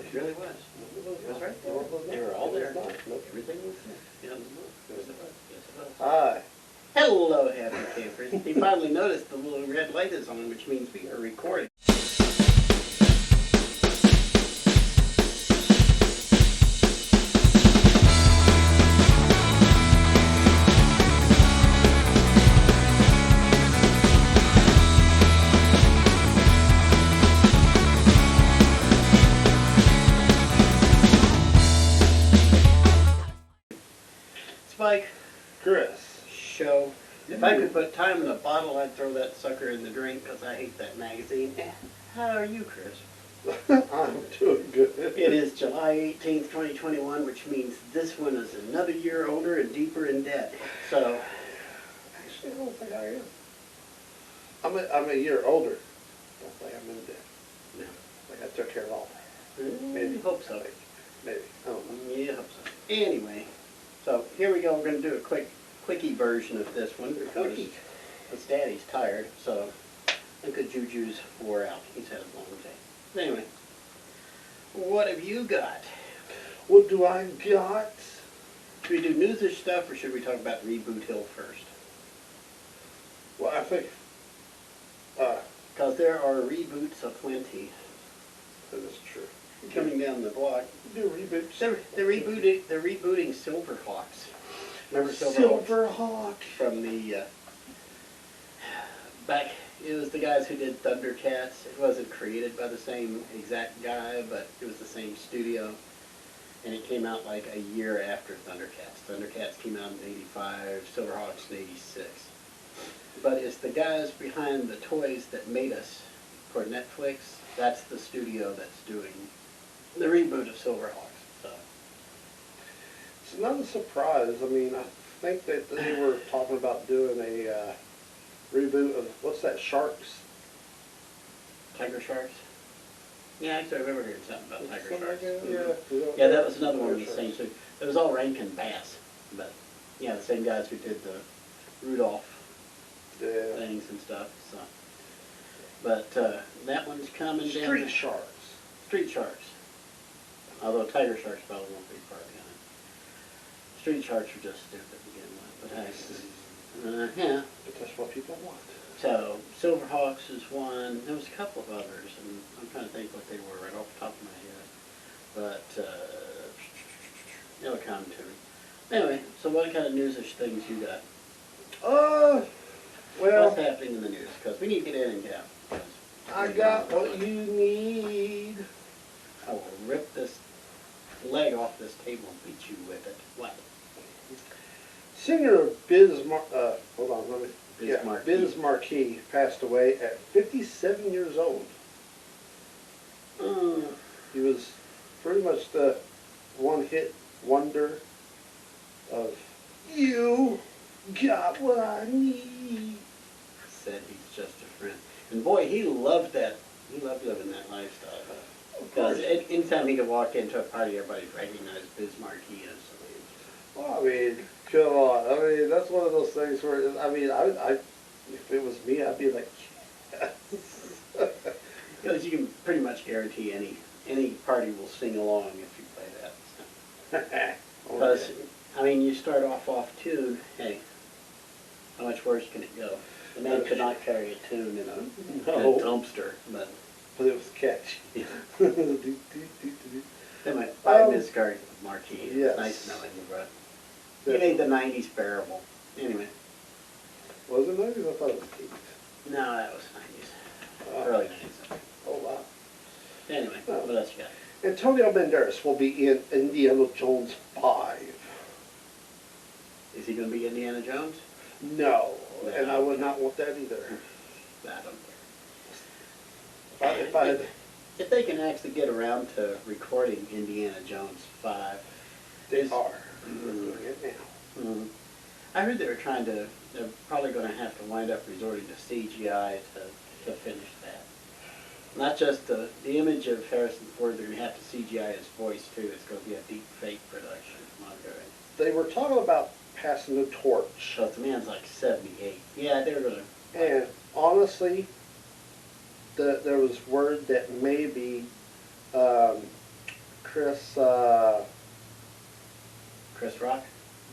It really was. That's right. They were all there. Everything was there. Yeah. Yes, it was. Yes, it was. Hi. Hello, happy campers. You finally noticed the little red light is on, which means we are recording. Spike. Chris. Show. If I could put time in a bottle, I'd throw that sucker in the drink because I hate that magazine. How are you, Chris? I'm doing good. It is July 18th, 2021, which means this one is another year older and deeper in debt. So, Actually, I don't think I am. I'm a year older. I don't think I'm in debt. no. Like I took care of all that. Maybe. Hope so. Maybe. I don't know. Yeah, hope so. Anyway, so here we go. We're going to do a quickie version of this one because Daddy's tired, so I think the juju's wore out. He's had a long day. Anyway, what have you got? What do I got? Should we do news-ish stuff, or should we talk about Reboot Hill first? Well, I think Because there are reboots aplenty that is true. coming down the block. Do reboots. They're rebooting Silverhawks. Remember Silverhawks? Silverhawk. From the back, it was the guys who did Thundercats. It wasn't created by the same exact guy, but it was the same studio. And it came out like a year after Thundercats. Thundercats came out in '85, Silverhawks in '86. But it's the guys behind the toys that made us for Netflix. That's the studio that's doing the reboot of Silverhawks. So. It's not a surprise. I mean, I think that they were talking about doing a reboot of, what's that, Sharks? Tiger Sharks? Yeah, actually I remember hearing something about Tiger Something like Sharks. that, yeah. Yeah, that was another one of the same too. It was all Rankin Bass, but yeah, the same guys who did the Rudolph things and stuff. So, but that one's coming down. Street Sharks. Street Sharks. Although Tiger Sharks probably won't be far behind. Street Sharks are just stupid to begin with, but hey, yeah. But that's what people want. So Silverhawks is one. There was a couple of others, and I'm trying to think what they were right off the top of my head. But it'll come to me. Anyway, so what kind of news-ish things you got? Well, What's happening in the news? Because we need to get in and out. I got what you need. I will rip this leg off this table and beat you with it. What? Singer Biz hold on, let me. Biz Markie. Biz Markie passed away at 57 years old. He was pretty much the one-hit wonder of "You Got What I Need." Said he's just a friend. And boy, he loved that. He loved living that lifestyle. Because anytime he could walk into a party, everybody recognized Biz Markie as somebody. Well, I mean, come on. I mean, that's one of those things where, I mean, I if it was me, I'd be like, yes. Because you can pretty much guarantee any party will sing along if you play that. Because, I mean, you start off tune, hey, how much worse can it go? The man could not carry a tune in a dumpster, but it was catchy. Yeah. Do. They might buy Biz Markie. Yes. It's nice knowing you, bro. You made the 90s bearable. Anyway. Was it 90s? I thought it was 80s. No, that was 90s. Early 90s. Oh, wow. Anyway, what else you got? Antonio Banderas will be in Indiana Jones 5. Is he going to be Indiana Jones? No, and I would not want that either. If they can actually get around to recording Indiana Jones 5. They are. They're doing it now. I heard they're probably going to have to wind up resorting to CGI to finish that. Not just the image of Harrison Ford, they're going to have to CGI his voice too. It's going to be a deep fake production. They were talking about passing the torch. So the man's like 78. Yeah, they're going to. And honestly, there was word that maybe Chris, Chris Rock?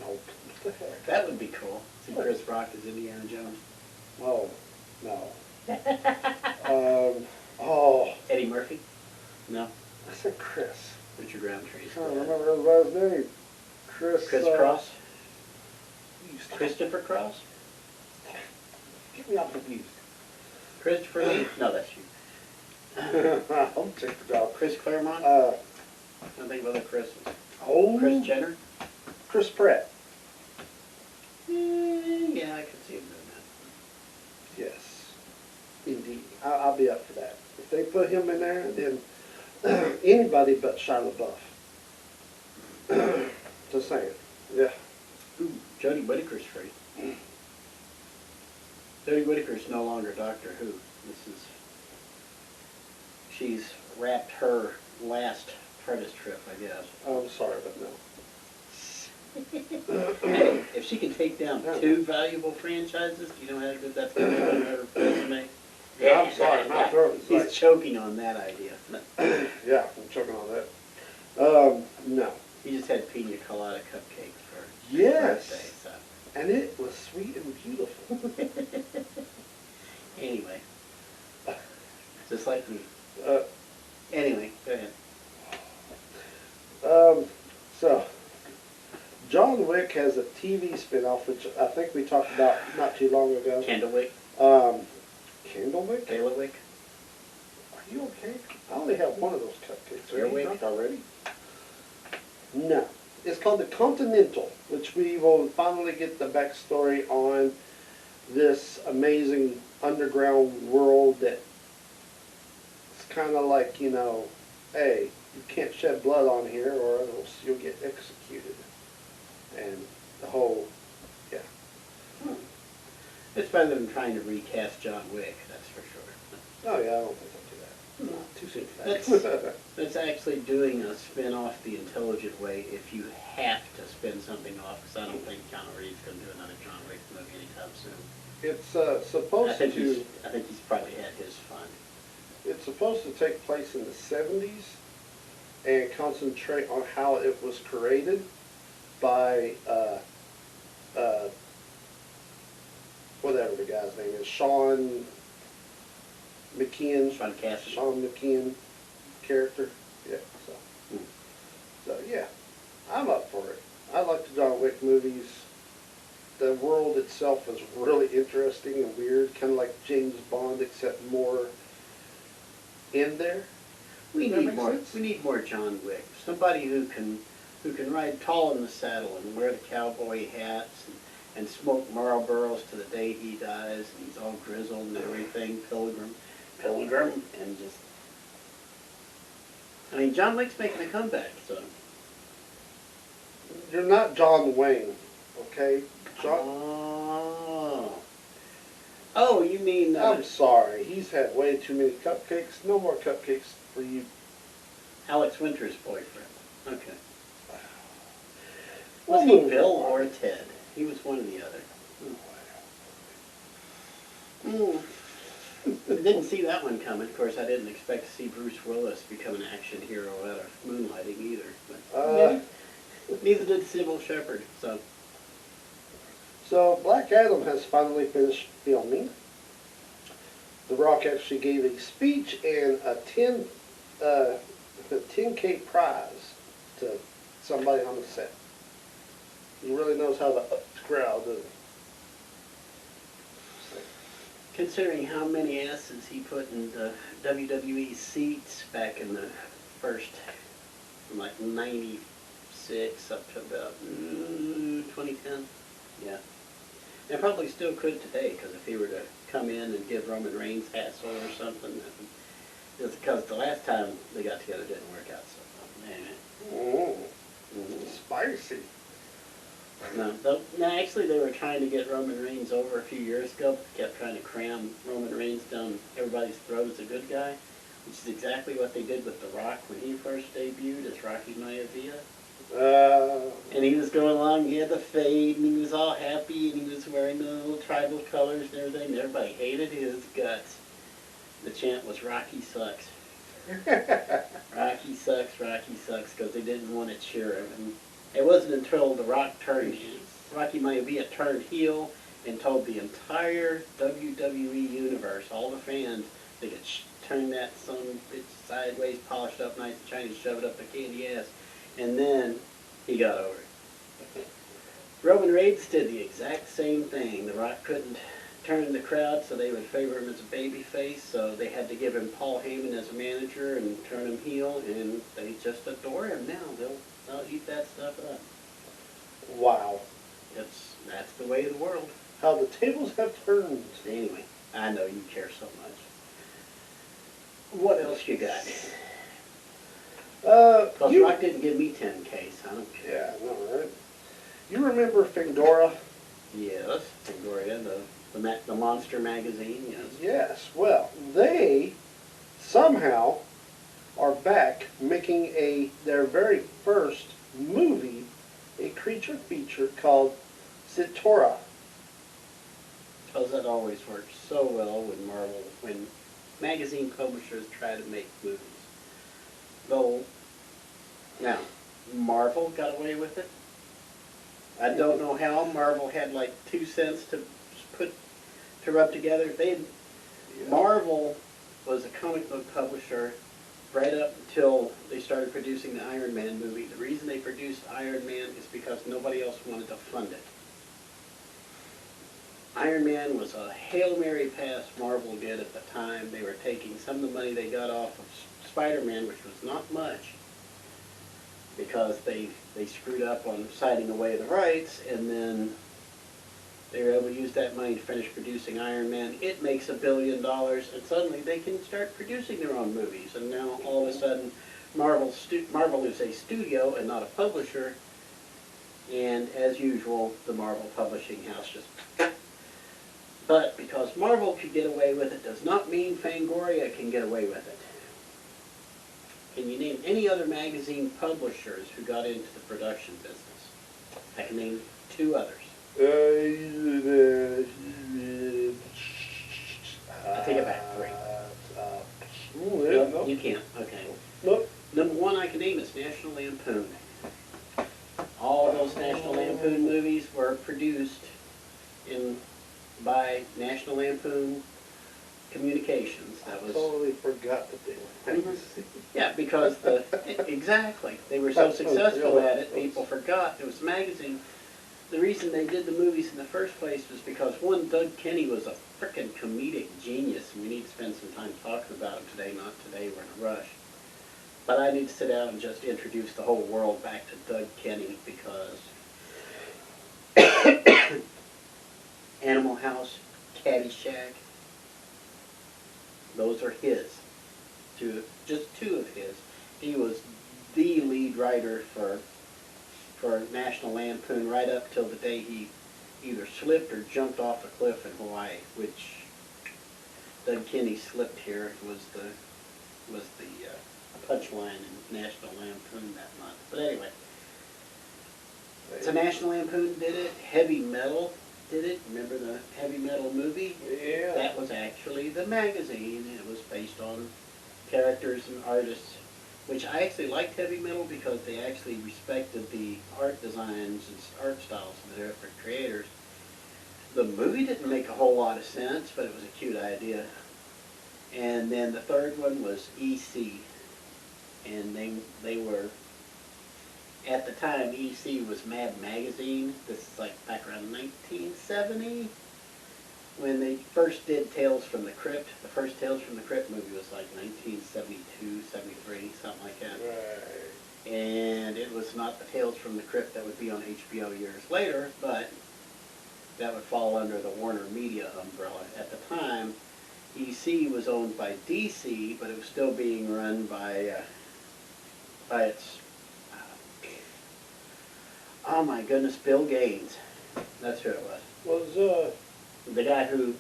no, what the heck? That would be cool. See Chris Rock as Indiana Jones. Oh, no. Oh, Eddie Murphy? No. I said Chris. Richard Roundtree. I don't remember everybody's name. Chris. Chris Cross? you stop. Christopher Cross? Get me all confused. Christopher Lee? No, that's you. I'll check it out. Chris Claremont? Uh, I think of other Chris's. oh, Chris Jenner? Chris Pratt. Yeah, I could see him doing Yes, indeed. I'll be up for that. If they put him in there, then anybody but Shia LaBeouf. Just saying. Yeah. that. Ooh, Jodie Whittaker's free. Jodie Whittaker's no longer Doctor Who. She's wrapped her last Apprentice trip, I guess. I'm sorry, but no. Hey, if she can take down 2 valuable franchises, do you know how good that's going to be on her resume? Yeah, I'm sorry, my throat is He's like, choking on that idea. yeah, I'm choking on that. No. He just had pina colada cupcakes for his Yes. birthday, so. And it was sweet and beautiful. Anyway. Just like me. Uh, Anyway, go ahead. So, John Wick has a TV spinoff, which I think we talked about not too long ago. Candlewick? Candlewick? Bailiwick? Are you okay? I only have one of those cupcakes. Are you Airwick? drunk already? No. It's called the Continental, which we will finally get the backstory on this amazing underground world that it's kind of like, you know, hey, you can't shed blood on here or else you'll get executed. And the whole, yeah. It's better than trying to recast John Wick, that's for sure. Oh yeah, I don't think I'll do that. No, too soon for that. That's actually doing a spin-off the intelligent way if you have to spin something off, because I don't think John Reed's going to do another John Wick movie anytime soon. It's supposed to. I think he's probably had his fun. It's supposed to take place in the 70s and concentrate on how it was created by whatever the guy's name is, Sean McKeon. Sean Cassidy. Sean McKeon character. Yeah. So. So yeah, I'm up for it. I like the John Wick movies. The world itself is really interesting and weird, kind of like James Bond, except more in there. We Does that need make more. sense? We need more John Wick. Somebody who can ride tall in the saddle and wear the cowboy hats and smoke Marlboros to the day he dies, and he's all grizzled and everything, pilgrim, and just. I mean, John Wick's making a comeback, so. You're not John Wayne, okay? John. Oh, you mean? I'm sorry. He's had way too many cupcakes. No more cupcakes for you. Alex Winter's boyfriend. Okay. We'll Was he move Bill on. or Ted? He was one or the other. I didn't see that one coming. Of course, I didn't expect to see Bruce Willis become an action hero out of Moonlighting either. But neither did Sybil Shepherd. So Black Adam has finally finished filming. The Rock actually gave a speech and a 10K prize to somebody on the set. He really knows how to up the crowd, doesn't he? Considering how many asses he put in the WWE seats back in the first, from like 96 up to about 2010. Yeah. And probably still could today, because if he were to come in and give Roman Reigns hassle or something, just because the last time they got together didn't work out so well. Spicy. No, actually they were trying to get Roman Reigns over a few years ago, but kept trying to cram Roman Reigns down everybody's throat as a good guy, which is exactly what they did with The Rock when he first debuted as Rocky Maivia. And he was going along, he had the fade, and he was all happy, and he was wearing the little tribal colors and everything, and everybody hated his guts. The chant was, Rocky sucks. Rocky sucks, Rocky sucks. sucks because they didn't want to cheer him. And it wasn't until The Rock turned, Rocky Maivia turned heel and told the entire WWE universe, all the fans, they could turn that son of a bitch sideways, polished up nice and shiny, shove it up the candy ass, and then he got over it. Roman Reigns did the exact same thing. The Rock couldn't turn the crowd, so they would favor him as a baby face, so they had to give him Paul Heyman as a manager and turn him heel, and they just adore him now. They'll eat that stuff up. Wow. That's the way of the world. How the tables have turned. Anyway, I know you care so much. What else you got? Because Rock didn't give me 10K, so I don't care. Yeah, I know, right? You remember Fingora? Yes, Fangoria, the monster magazine, yes. Yes. Well, they somehow are back making their very first movie, a creature feature called Zitora. Because that always works so well with Marvel when magazine publishers try to make movies. Though, now, Marvel got away with it. I don't know how. Marvel had like 2 cents to rub together. Marvel was a comic book publisher right up until they started producing the Iron Man movie. The reason they produced Iron Man is because nobody else wanted to fund it. Iron Man was a Hail Mary pass Marvel did at the time. They were taking some of the money they got off of Spider-Man, which was not much, because they screwed up on signing away the rights, and then they were able to use that money to finish producing Iron Man. It makes $1 billion, and suddenly they can start producing their own movies. And now all of a sudden, Marvel is a studio and not a publisher, and as usual, the Marvel publishing house just... But because Marvel could get away with it does not mean Fangoria can get away with it. Can you name any other magazine publishers who got into the production business? I can name 2 others. I take it back, 3. Nope, you can't. Okay. Nope. Number 1 I can name is National Lampoon. All those National Lampoon movies were produced by National Lampoon Communications. That was totally forgot that they were magazines. Yeah, because exactly, they were so successful at it, people forgot it was a magazine. The reason they did the movies in the first place was because, one, Doug Kenny was a frickin' comedic genius, and we need to spend some time talking about him today. Not today, we're in a rush. But I need to sit down and just introduce the whole world back to Doug Kenny, because Animal House, Caddyshack, those are his. Just 2 of his. He was the lead writer for National Lampoon right up till the day he either slipped or jumped off a cliff in Hawaii, which Doug Kenny slipped here was the punchline in National Lampoon that month. But anyway, so National Lampoon did it. Heavy Metal did it. Remember the Heavy Metal movie? Yeah. That was actually the magazine. It was based on characters and artists, which I actually liked Heavy Metal because they actually respected the art designs and art styles of the different creators. The movie didn't make a whole lot of sense, but it was a cute idea. And then the 3rd one was EC, and they were, at the time, EC was Mad Magazine. This is like back around 1970, when they first did Tales from the Crypt. The first Tales from the Crypt movie was like 1972, 73, something like that. Right. And it was not the Tales from the Crypt that would be on HBO years later, but that would fall under the Warner Media umbrella. At the time, EC was owned by DC, but it was still being run by its, oh my goodness, Bill Gaines. That's who it was. The guy who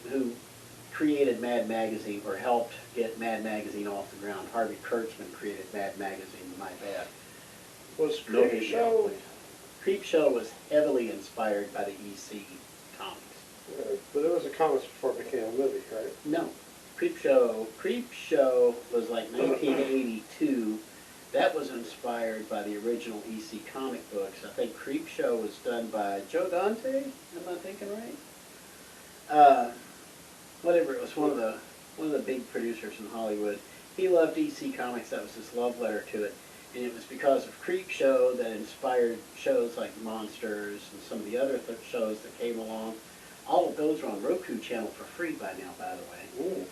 created Mad Magazine, or helped get Mad Magazine off the ground. Harvey Kurtzman created Mad Magazine, my bad. Was Creepshow? Creepshow was heavily inspired by the EC comics. But it was a comics before it became a movie, right? No. Creepshow was like 1982, that was inspired by the original EC comic books. I think Creepshow was done by Joe Dante. Am I thinking right? Whatever. It was one of the big producers in Hollywood. He loved EC Comics. That was his love letter to it. And it was because of Creepshow that inspired shows like Monsters and some of the other shows that came along. All of those are on Roku channel for free by now, by the way.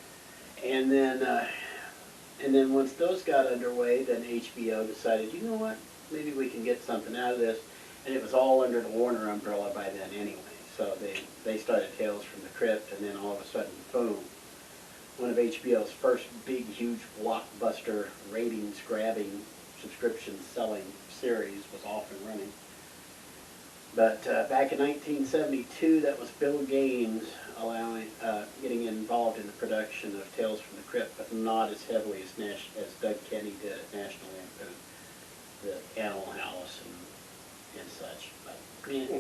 And then once those got underway, then HBO decided, you know what, maybe we can get something out of this. And it was all under the Warner umbrella by then anyway. So they started Tales from the Crypt, and then all of a sudden, boom. One of HBO's first big, huge blockbuster ratings-grabbing, subscription-selling series was off and running. But back in 1972, that was Bill Gaines getting involved in the production of Tales from the Crypt, but not as heavily as Doug Kenny did at National Lampoon, the Animal House and such. But, yeah.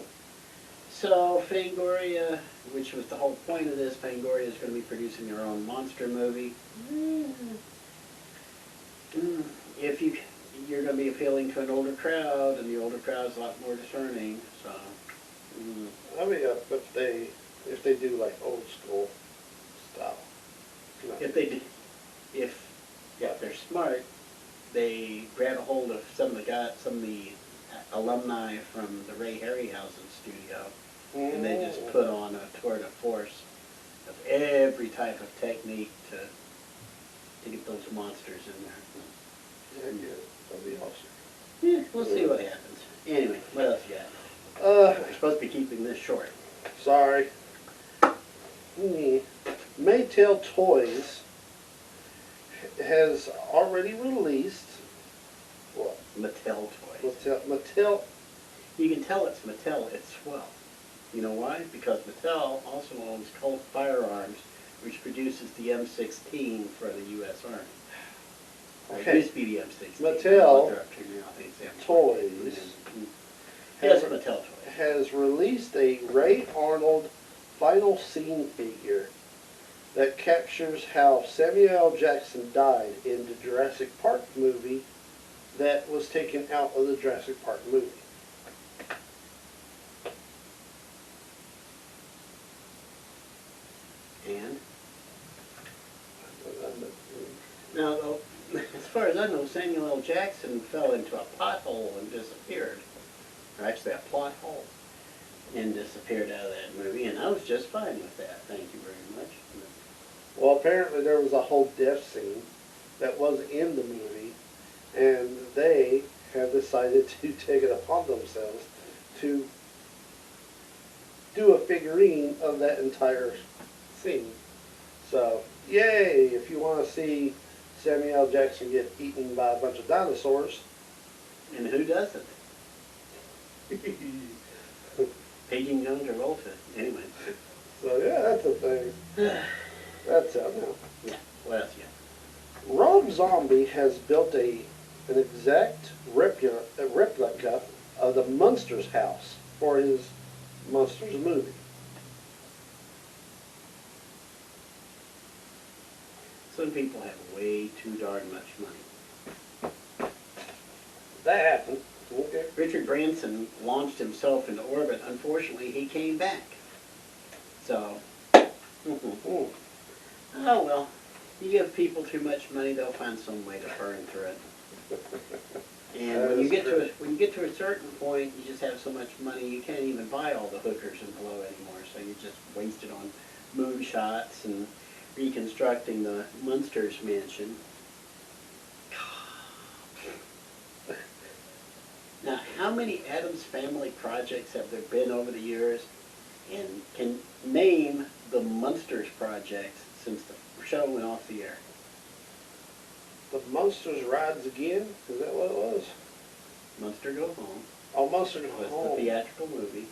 So Fangoria, which was the whole point of this, Fangoria is going to be producing their own monster movie. If you're going to be appealing to an older crowd, and the older crowd's a lot more discerning. So, I mean, if they do like old school style. You know. If they're smart, they grab a hold of some of the alumni from the Ray Harryhausen studio, and they just put on a tour de force of every type of technique to get those monsters in there. Yeah, that'd be awesome. Yeah, we'll see what happens. Anyway, what else you got? We're supposed to be keeping this short. Sorry. Maytag Toys has already released what? Mattel toys. Mattel. You can tell it's Mattel, it's swell. You know why? Because Mattel also owns Colt Firearms, which produces the M16 for the U.S. Army. Okay. It used to be the M16. Mattel Toys. Yes, Mattel Toys. Has released a Ray Arnold final scene figure that captures how Samuel L. Jackson died in the Jurassic Park movie that was taken out of the Jurassic Park movie. And? Now, as far as I know, Samuel L. Jackson fell into a pothole and disappeared. Or actually a plot hole. And disappeared out of that movie, and I was just fine with that. Thank you very much. Well, apparently there was a whole death scene that was in the movie, and they have decided to take it upon themselves to do a figurine of that entire scene. So, yay! If you want to see Samuel L. Jackson get eaten by a bunch of dinosaurs. And who doesn't? Paging John Travolta. Anyway. So, yeah, that's a thing. That's out now. Yeah, what else you got? Rob Zombie has built an exact replica of the Munsters house for his Munsters movie. Some people have way too darn much money. That happened. Okay. Richard Branson launched himself into orbit. Unfortunately, he came back. So, oh well. You give people too much money, they'll find some way to burn through it. And when you get to a certain point, you just have so much money, you can't even buy all the hookers and blow anymore. So you just waste it on moonshots and reconstructing the Munsters mansion. Now, how many Addams Family projects have there been over the years? And can name the Munsters projects since the show went off the air? The Munsters Rides Again? Is that what it was? Munster Go Home. Oh, Munster Go Was Home. the theatrical movie.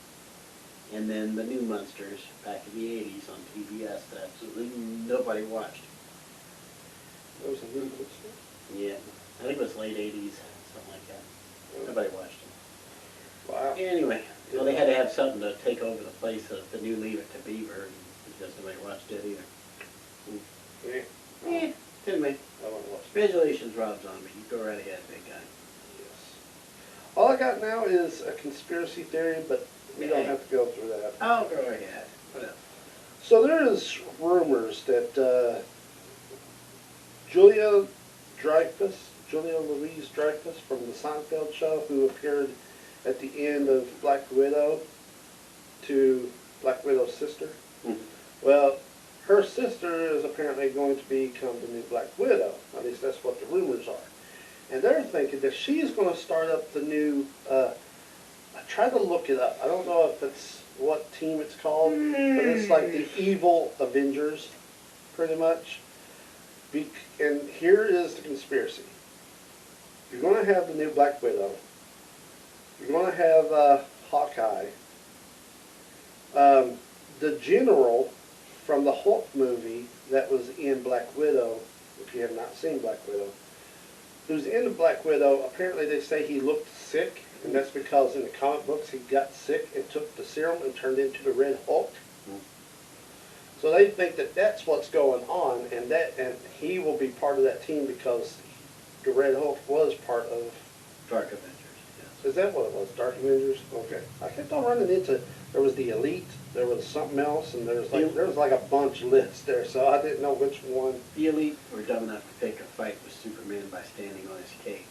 And then the new Munsters back in the 80s on PBS that absolutely nobody watched. There was a new Munster? Yeah, I think it was late 80s, something like that. Nobody watched them. Wow. Anyway, well, they had to have something to take over the place of the new Leave It to Beaver, because nobody watched it either. Yeah. Yeah, anyway. I want to watch Congratulations, Rob Zombie. You go right ahead, big guy. Yes. All I got now is a conspiracy theory, but we don't have to go through that. Oh, go ahead. What else? So there is rumors that Julia Louise Dreyfus from the Seinfeld show, who appeared at the end of Black Widow to Black Widow's sister. Mhm. Well, her sister is apparently going to become the new Black Widow. At least that's what the rumors are. And they're thinking that she's going to start up the new, I tried to look it up. I don't know if it's what team it's called, but it's like the evil Avengers, pretty much. And here is the conspiracy. You're going to have the new Black Widow. You're going to have Hawkeye. The general from the Hulk movie that was in Black Widow, if you have not seen Black Widow, who's in Black Widow, apparently they say he looked sick, and that's because in the comic books he got sick and took the serum and turned into the Red Hulk. So they think that that's what's going on, and he will be part of that team because the Red Hulk was part of Dark Avengers. Yes. Is that what it was? Dark Avengers? Okay. I kept on running into, there was the Elite, there was something else, and there was like a bunch list there, so I didn't know which one. The Elite were dumb enough to take a fight with Superman by standing on his cape.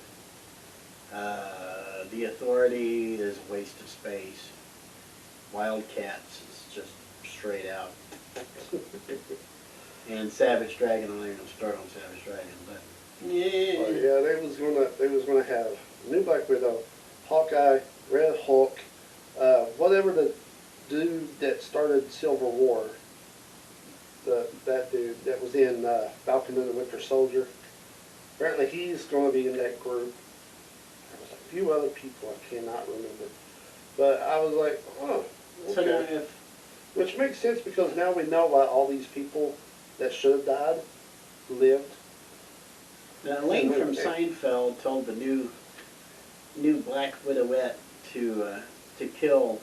The Authority is a waste of space. Wildcats is just straight out. And Savage Dragon, I'm not even gonna start on Savage Dragon, but yeah. Oh, yeah, they was gonna have new Black Widow, Hawkeye, Red Hulk, whatever the dude that started Civil War, that dude that was in Falcon and the Winter Soldier. Apparently he's going to be in that group. There was a few other people I cannot remember, but I was like, oh, okay. So now Which makes sense because now we know why all these people that should have died lived. now Elaine from Seinfeld told the new Black Widowette to kill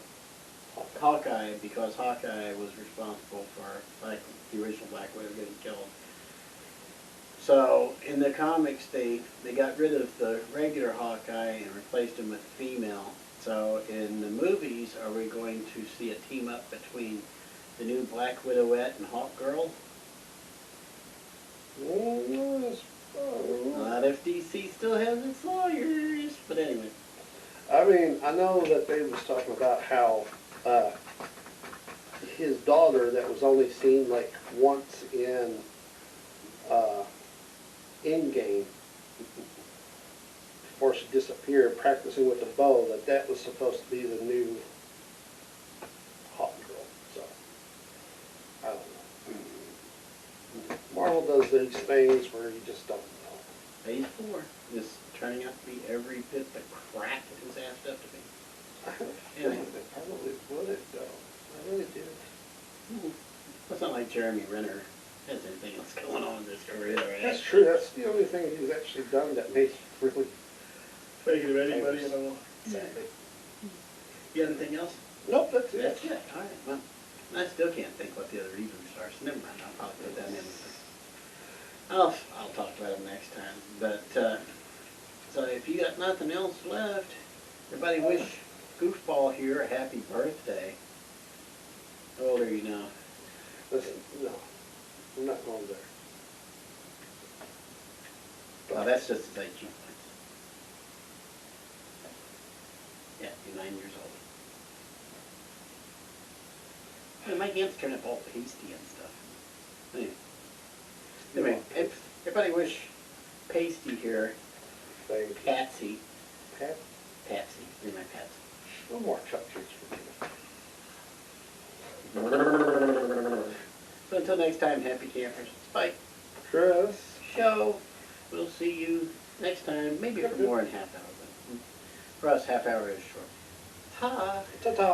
Hawkeye because Hawkeye was responsible for the original Black Widow getting killed. So in the comics they got rid of the regular Hawkeye and replaced him with a female. So in the movies, are we going to see a team up between the new Black Widowette and Hawk Girl? Not if DC still has its lawyers, but anyway. I mean, I know that they was talking about how his daughter that was only seen like once in Endgame before she disappeared practicing with the bow, that was supposed to be the new Hawk Girl. So, I don't know. Marvel does these things where you just don't know. Phase 4 is turning out to be every bit the crap it was asked up to be. I have a feeling that probably would it though. I really did. It's not like Jeremy Renner has anything else going on in this career, right? That's true. That's the only thing he's actually done that made really. Speaking of anybody at all. Exactly. You got anything else? Nope, that's it. That's it. All right. Well, I still can't think what the other reboots are, so never mind. I'll probably put that in. I'll talk about them next time. But so if you got nothing else left, everybody wish Goofball here a happy birthday. How old are you now? Listen, no, I'm not going there. Well, that's just his IQ points. Yeah, you're 9 years old. Yeah, my hands turn up all pasty and stuff. Anyway, everybody wish Pasty here, Thank you. Patsy. Pat, Patsy, you're my Patsy. no more cupcakes for me. So until next time, happy campers. Bye. Chris. Show. We'll see you next time, maybe for more than half hour. But for us, half hour is short. Ta. Ta-ta.